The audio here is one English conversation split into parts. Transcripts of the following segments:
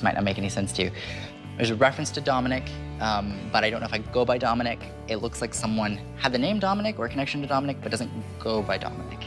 this might not make any sense to you. There's a reference to Dominic, but I don't know if I go by Dominic. It looks like someone had the name Dominic or a connection to Dominic, but doesn't go by Dominic.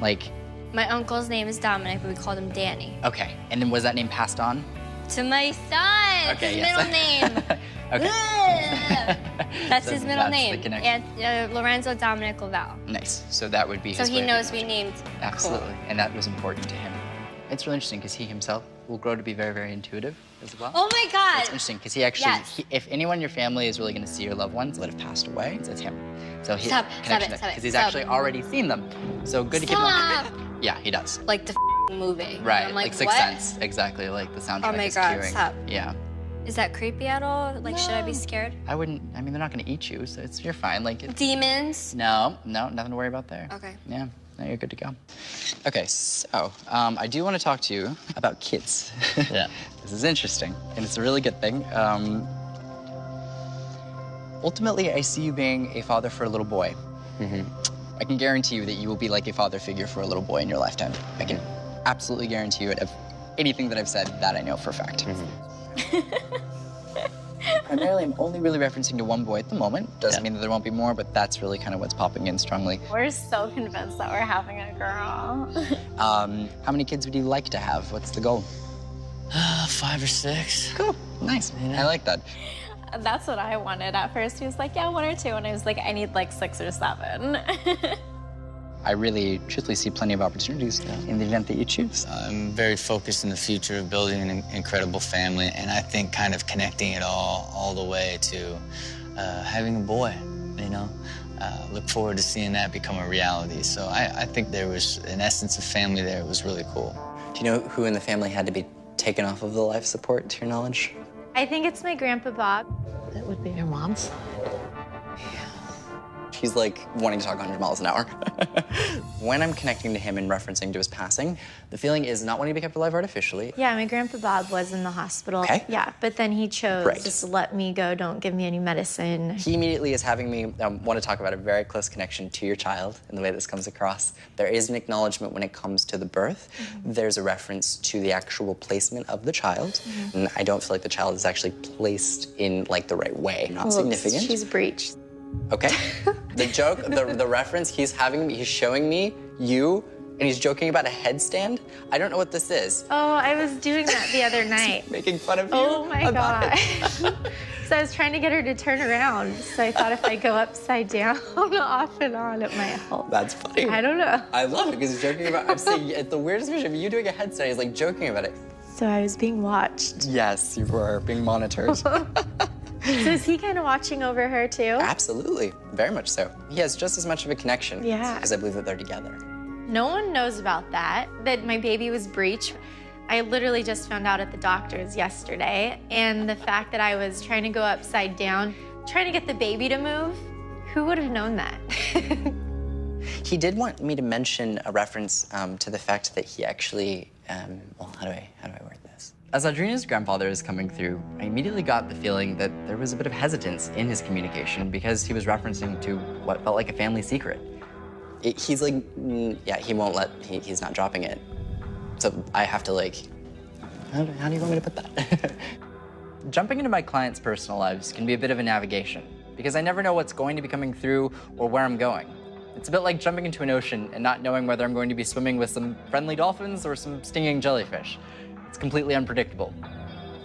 Like... My uncle's name is Dominic, but we called him Danny. Okay, and then was that name passed on? To my son. Okay, his middle name. Okay. That's So his middle that's name. the connection. And Lorenzo Dominic Laval. Nice. So that would be his So he way of knows being we named. Absolutely, Cool. and that was important to him. It's really interesting because he himself will grow to be very, very intuitive as well. Oh my God. It's interesting because he actually, Yes. if anyone in your family is really going to see your loved ones that have passed away, it's him. So he Stop it, because he's actually already seen them. So good to keep him. Yeah, he does. Like the movie. Right, I'm like what? Sixth Sense, exactly, like the soundtrack Oh my is God, cueing. stop. Yeah. Is that creepy at all? Like, should I be No. scared? I wouldn't. I mean, they're not going to eat you, so you're fine. Like Demons? no, nothing to worry about there. Okay. Yeah, no, you're good to go. Okay, so I do want to talk to you about kids. Yeah. This is interesting, and it's a really good thing. Ultimately, I see you being a father for a little boy. Mm-hmm. I can guarantee you that you will be like a father figure for a little boy in your lifetime. I can absolutely guarantee you it. Of anything that I've said, that I know for a fact. Primarily, I'm only really referencing to one boy at the moment. Doesn't mean that there won't be more, but that's really kind of what's popping in strongly. We're so convinced that we're having a girl. How many kids would you like to have? What's the goal? 5 or 6. Cool, nice. I like that. That's what I wanted at first. He was like, yeah, 1 or 2. And I was like, I need like 6 or 7. I really, truthfully see plenty of opportunities in the event that you choose. I'm very focused in the future of building an incredible family, and I think kind of connecting it all the way to having a boy, you know? Look forward to seeing that become a reality. So I think there was an essence of family there. It was really cool. Do you know who in the family had to be taken off of the life support, to your knowledge? I think it's my Grandpa Bob. That would be your mom's side. He's like wanting to talk 100 miles an hour. When I'm connecting to him and referencing to his passing, the feeling is not wanting to be kept alive artificially. Yeah, my Grandpa Bob was in the hospital. Okay. Yeah, but then he chose Right. just to let me go, don't give me any medicine. He immediately is having me want to talk about a very close connection to your child in the way this comes across. There is an acknowledgement when it comes to the birth. There's a reference to the actual placement of the child. And I don't feel like the child is actually placed in like the right way. Not significant. She's breached. Okay. The joke, the reference, he's showing me you, and he's joking about a headstand. I don't know what this is. Oh, I was doing that the other night. Making fun of you. Oh my about God. it. So I was trying to get her to turn around. So I thought if I go upside down, off and on, it might help. That's funny. I don't know. I love it because he's joking about, I'm saying, it's the weirdest vision of you doing a headstand. He's like joking about it. So I was being watched. Yes, you were being monitored. So is he kind of watching over her too? Absolutely, very much so. He has just as much of a connection. Yeah. Because I believe that they're together. No one knows about that my baby was breech. I literally just found out at the doctor's yesterday. And the fact that I was trying to go upside down, trying to get the baby to move, who would have known that? He did want me to mention a reference to the fact that he actually, well, how do I word this? As Audrina's grandfather is coming through, I immediately got the feeling that there was a bit of hesitance in his communication because he was referencing to what felt like a family secret. He's like, yeah, he won't let, he's not dropping it. So I have to like, how do you want me to put that? Jumping into my clients' personal lives can be a bit of a navigation because I never know what's going to be coming through or where I'm going. It's a bit like jumping into an ocean and not knowing whether I'm going to be swimming with some friendly dolphins or some stinging jellyfish. It's completely unpredictable.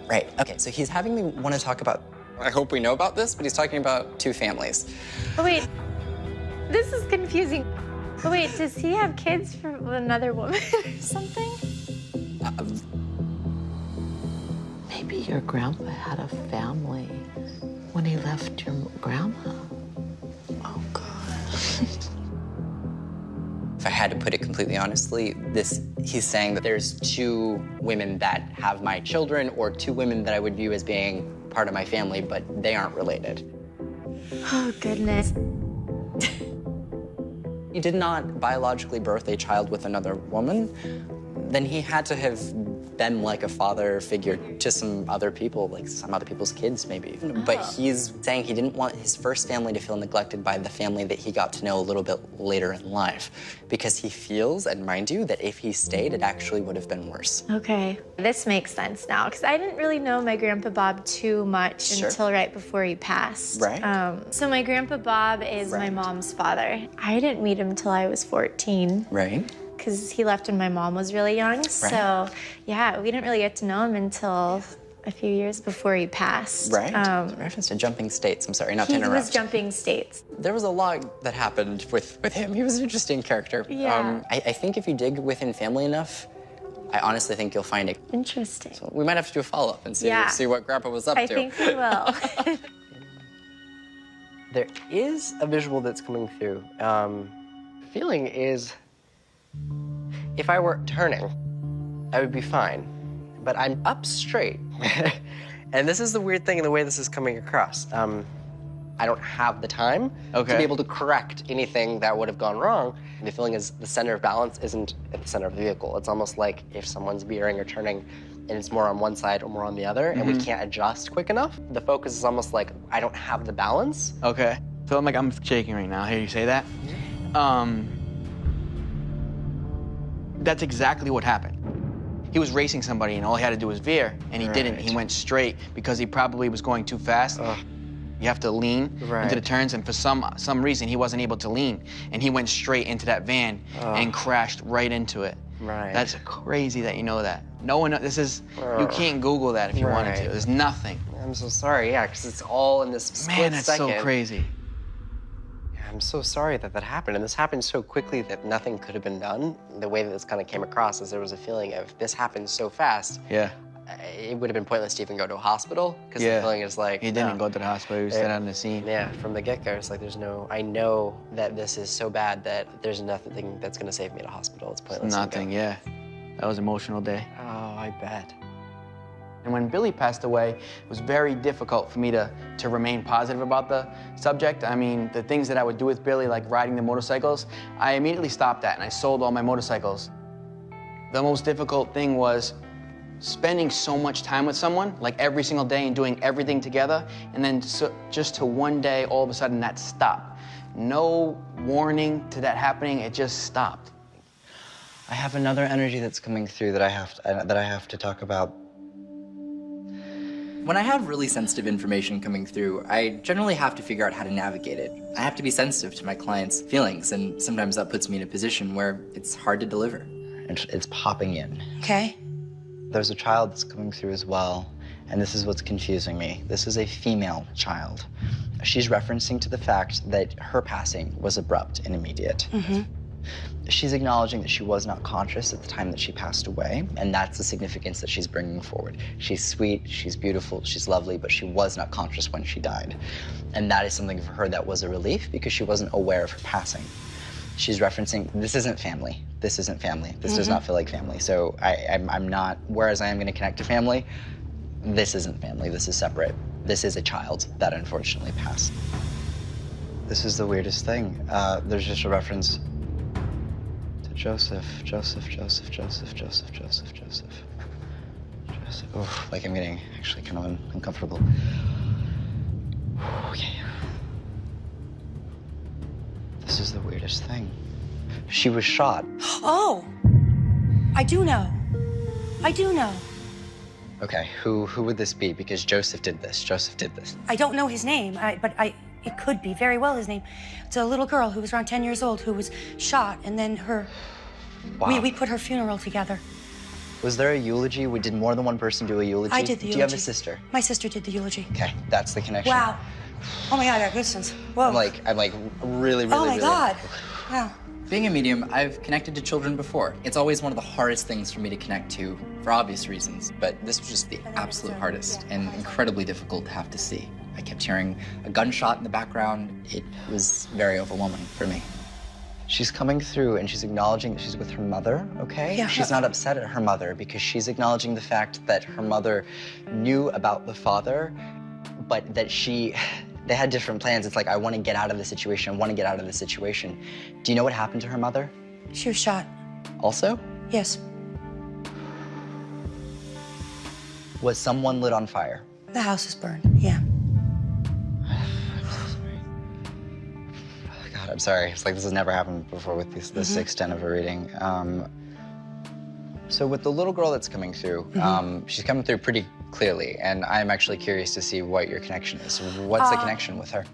Right, okay, so he's having me want to talk about, I hope we know about this, but he's talking about 2 families. Oh, wait. This is confusing. Oh, wait, does he have kids from another woman or something? Maybe your grandpa had a family when he left your grandma. Oh, God. If I had to put it completely honestly, he's saying that there's 2 women that have my children or 2 women that I would view as being part of my family, but they aren't related. Oh, goodness. He did not biologically birth a child with another woman, then he had to have been like a father figure to some other people, like some other people's kids maybe. But he's saying he didn't want his first family to feel neglected by the family that he got to know a little bit later in life, because he feels, and mind you, that if he stayed, it actually would have been worse. Okay, this makes sense now, because I didn't really know my Grandpa Bob too much until right before he passed. Right. So my Grandpa Bob is my mom's father. I didn't meet him till I was 14. Right. Because he left when my mom was really young. So, yeah, we didn't really get to know him until a few years before he passed. Right. Reference to jumping states. I'm sorry, not to interrupt. He was jumping states. There was a lot that happened with him. He was an interesting character. Yeah. I think if you dig within family enough, I honestly think you'll find it. Interesting. So we might have to do a follow-up and see what Grandpa was up to. I think we will. There is a visual that's coming through. Feeling is, if I were turning, I would be fine. But I'm up straight. And this is the weird thing in the way this is coming across. I don't have the time to be able to correct anything that would have gone wrong. The feeling is the center of balance isn't at the center of the vehicle. It's almost like if someone's veering or turning and it's more on one side or more on the other, and we can't adjust quick enough, the focus is almost like I don't have the balance. Okay. Feeling like I'm shaking right now. I hear you say that. That's exactly what happened. He was racing somebody, and all he had to do was veer, and he didn't. He went straight because he probably was going too fast. You have to lean into the turns, and for some reason, he wasn't able to lean, and he went straight into that van and crashed right into it. Right. That's crazy that you know that. No one, you can't Google that if you wanted to. There's nothing. I'm so sorry, yeah, because it's all in this split Man, that's second. so crazy. I'm so sorry that happened, and this happened so quickly that nothing could have been done. The way that this kind of came across is there was a feeling of this happened so fast. Yeah. It would have been pointless to even go to a hospital, because the feeling is like, he didn't go to the hospital, he was sitting on the scene. Yeah, from the get-go, it's like I know that this is so bad that there's nothing that's gonna save me at a hospital. It's pointless. Nothing, yeah. That was an emotional day. Oh, I bet. And when Billy passed away, it was very difficult for me to remain positive about the subject. I mean, the things that I would do with Billy, like riding the motorcycles, I immediately stopped that and I sold all my motorcycles. The most difficult thing was spending so much time with someone, like every single day and doing everything together, and then just to one day, all of a sudden that stopped. No warning to that happening, it just stopped. I have another energy that's coming through that I have to talk about. When I have really sensitive information coming through, I generally have to figure out how to navigate it. I have to be sensitive to my clients' feelings, and sometimes that puts me in a position where it's hard to deliver. It's popping in. Okay. There's a child that's coming through as well, and this is what's confusing me. This is a female child. She's referencing to the fact that her passing was abrupt and immediate. She's acknowledging that she was not conscious at the time that she passed away, and that's the significance that she's bringing forward. She's sweet, she's beautiful, she's lovely, but she was not conscious when she died. And that is something for her that was a relief because she wasn't aware of her passing. She's referencing, this isn't family. This isn't family. This does not feel like family. So I'm not, whereas I am gonna connect to family, this isn't family, this is separate. This is a child that unfortunately passed. This is the weirdest thing. There's just a reference Joseph. Oh, like I'm getting actually kind of uncomfortable. Okay. This is the weirdest thing. She was shot. Oh, I do know. I do know. Okay, who would this be? Because Joseph did this. Joseph did this. I don't know his name, but it could be very well his name. It's a little girl who was around 10 years old who was shot, and then Wow. we put her funeral together. Was there a eulogy? Did more than one person do a eulogy? I did the eulogy. Do you have a sister? My sister did the eulogy. Okay, that's the connection. Wow. Oh my God, I got goosebumps. Whoa. I'm like really, oh my really. God. Wow. Being a medium, I've connected to children before. It's always one of the hardest things for me to connect to for obvious reasons, but this was just the absolute hardest and incredibly difficult to have to see. I kept hearing a gunshot in the background. It was very overwhelming for me. She's coming through and she's acknowledging that she's with her mother, okay? Yeah. She's not upset at her mother because she's acknowledging the fact that her mother knew about the father, but that they had different plans. It's like, I want to get out of the situation. I want to get out of the situation. Do you know what happened to her mother? She was shot. Also? Yes. Was someone lit on fire? The house is burned, yeah. God, I'm sorry. It's like this has never happened before with this extent of a reading. So with the little girl that's coming through, she's coming through pretty clearly, and I'm actually curious to see what your connection is. What's the connection with her?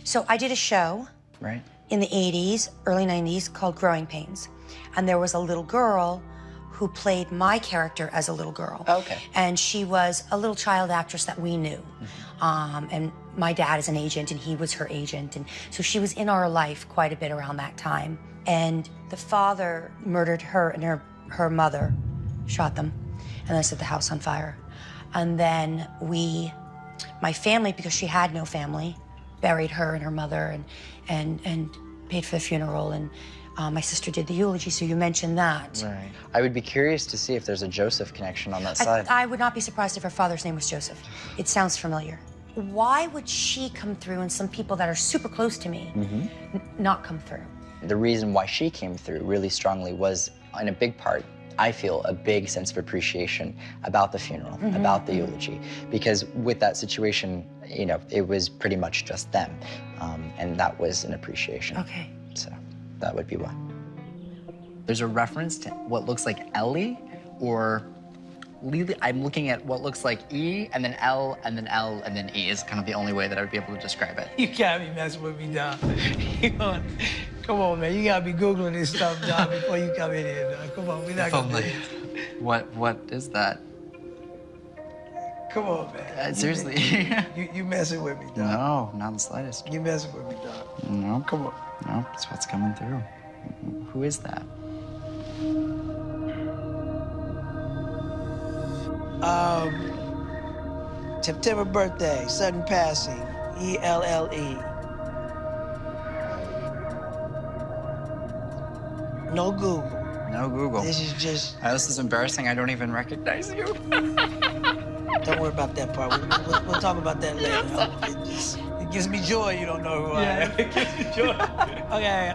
So I did a show Right. in the 80s, early 90s, called Growing Pains. And there was a little girl who played my character as a little girl. Okay. And she was a little child actress that we knew. And my dad is an agent, and he was her agent. And so she was in our life quite a bit around that time. And the father murdered her, and her mother shot them, and then set the house on fire. And then my family, because she had no family, buried her and her mother and paid for the funeral. And my sister did the eulogy, so you mentioned that. Right. I would be curious to see if there's a Joseph connection on that side. I would not be surprised if her father's name was Joseph. It sounds familiar. Why would she come through and some people that are super close to me not come through? The reason why she came through really strongly was, in a big part, I feel a big sense of appreciation about the funeral, about the eulogy. Because with that situation, you know, it was pretty much just them. And that was an appreciation. Okay. So that would be why. There's a reference to what looks like Ellie or Lily. I'm looking at what looks like E, and then L, and then L, and then E is kind of the only way that I would be able to describe it. You can't be messing with me, dog. Come on, man. You gotta be Googling this stuff, dog, before you come in here, dog. Come on, we're not gonna do this. What is that? Come on, man. Seriously. You messing with me, dog. No, not the slightest. You messing with me, dog. No. Come on. No, that's what's coming through. Who is that? September birthday, sudden passing, E-L-L-E. No Google. No Google. This is just... This is embarrassing. I don't even recognize you. Don't worry about that part. We'll talk about that later. It gives me joy you don't know who I am. It gives me joy. Okay,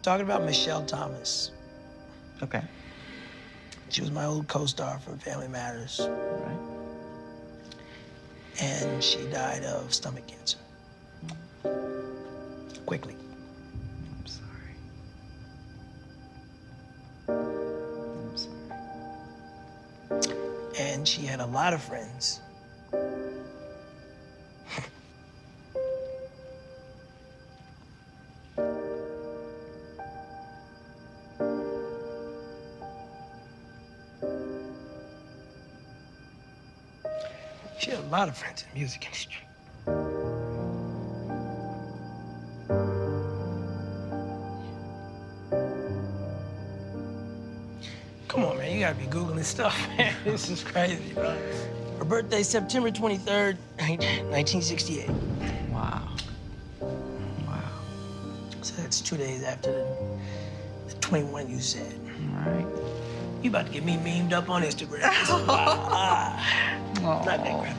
talking about Michelle Thomas. Okay. She was my old co-star from Family Matters. Right. And she died of stomach cancer. Quickly. I'm sorry. I'm sorry. And she had a lot of friends. She had a lot of friends in the music industry. Come on, man, you gotta be Googling stuff, man. This is crazy, bro. Her birthday, September 23rd, 1968. Wow. Wow. So that's 2 days after the 21 you said. All right. You about to get me memed up on Instagram. Wow. Not that crap.